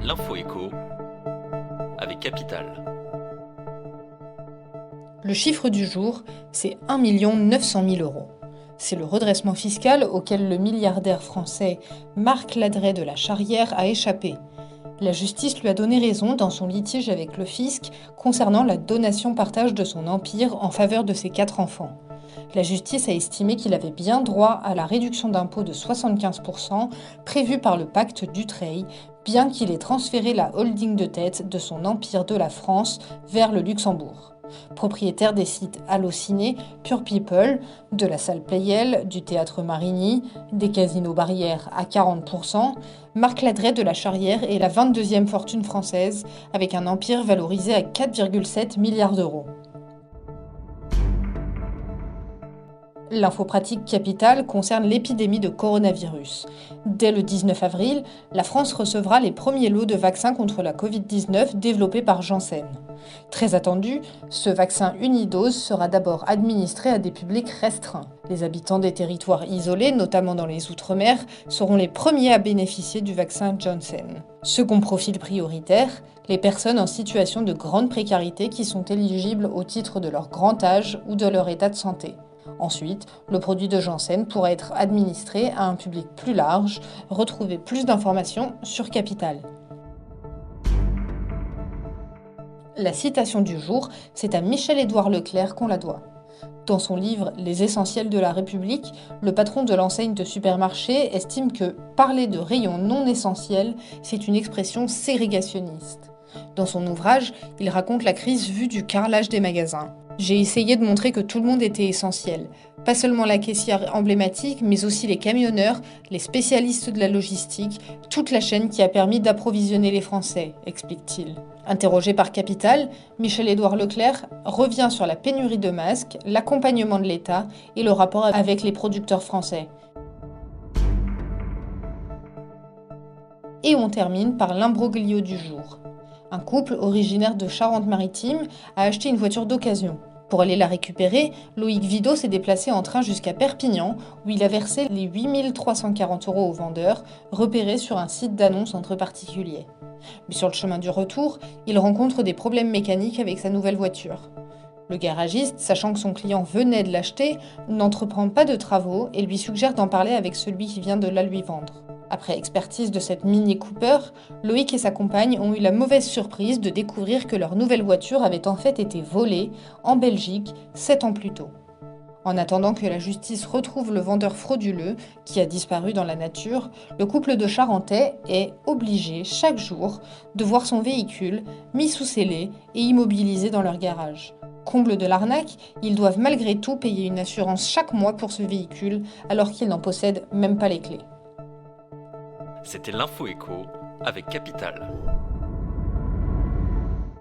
L'info écho avec Capital. Le chiffre du jour, c'est 1 900 000 euros. C'est le redressement fiscal auquel le milliardaire français Marc Ladret de la Charrière a échappé. La justice lui a donné raison dans son litige avec le fisc concernant la donation-partage de son empire en faveur de ses 4 enfants. La justice a estimé qu'il avait bien droit à la réduction d'impôt de 75% prévue par le pacte Dutreil, bien qu'il ait transféré la holding de tête de son empire de la France vers le Luxembourg. Propriétaire des sites Allociné, Pure People, de la salle Pleyel, du théâtre Marigny, des casinos Barrière à 40%, Marc Ladret de la Charrière est la 22e fortune française, avec un empire valorisé à 4,7 milliards d'euros. L'info pratique capitale concerne l'épidémie de coronavirus. Dès le 19 avril, la France recevra les premiers lots de vaccins contre la Covid-19 développés par Janssen. Très attendu, ce vaccin unidose sera d'abord administré à des publics restreints. Les habitants des territoires isolés, notamment dans les Outre-mer, seront les premiers à bénéficier du vaccin Janssen. Second profil prioritaire, les personnes en situation de grande précarité qui sont éligibles au titre de leur grand âge ou de leur état de santé. Ensuite, le produit de Janssen pourra être administré à un public plus large. Retrouvez plus d'informations sur Capital. La citation du jour, c'est à Michel-Édouard Leclerc qu'on la doit. Dans son livre « Les essentiels de la République », le patron de l'enseigne de supermarché estime que « parler de rayons non essentiels, c'est une expression ségrégationniste ». Dans son ouvrage, il raconte la crise vue du carrelage des magasins. J'ai essayé de montrer que tout le monde était essentiel. Pas seulement la caissière emblématique, mais aussi les camionneurs, les spécialistes de la logistique, toute la chaîne qui a permis d'approvisionner les Français, explique-t-il. Interrogé par Capital, Michel-Édouard Leclerc revient sur la pénurie de masques, l'accompagnement de l'État et le rapport avec les producteurs français. Et on termine par l'imbroglio du jour. Un couple originaire de Charente-Maritime a acheté une voiture d'occasion. Pour aller la récupérer, Loïc Vidot s'est déplacé en train jusqu'à Perpignan, où il a versé les 8 340 € au vendeur, repéré sur un site d'annonce entre particuliers. Mais sur le chemin du retour, il rencontre des problèmes mécaniques avec sa nouvelle voiture. Le garagiste, sachant que son client venait de l'acheter, n'entreprend pas de travaux et lui suggère d'en parler avec celui qui vient de la lui vendre. Après expertise de cette Mini Cooper, Loïc et sa compagne ont eu la mauvaise surprise de découvrir que leur nouvelle voiture avait en fait été volée en Belgique 7 ans plus tôt. En attendant que la justice retrouve le vendeur frauduleux qui a disparu dans la nature, le couple de Charentais est obligé chaque jour de voir son véhicule mis sous scellé et immobilisé dans leur garage. Comble de l'arnaque, ils doivent malgré tout payer une assurance chaque mois pour ce véhicule alors qu'ils n'en possèdent même pas les clés. C'était l'info écho avec Capital.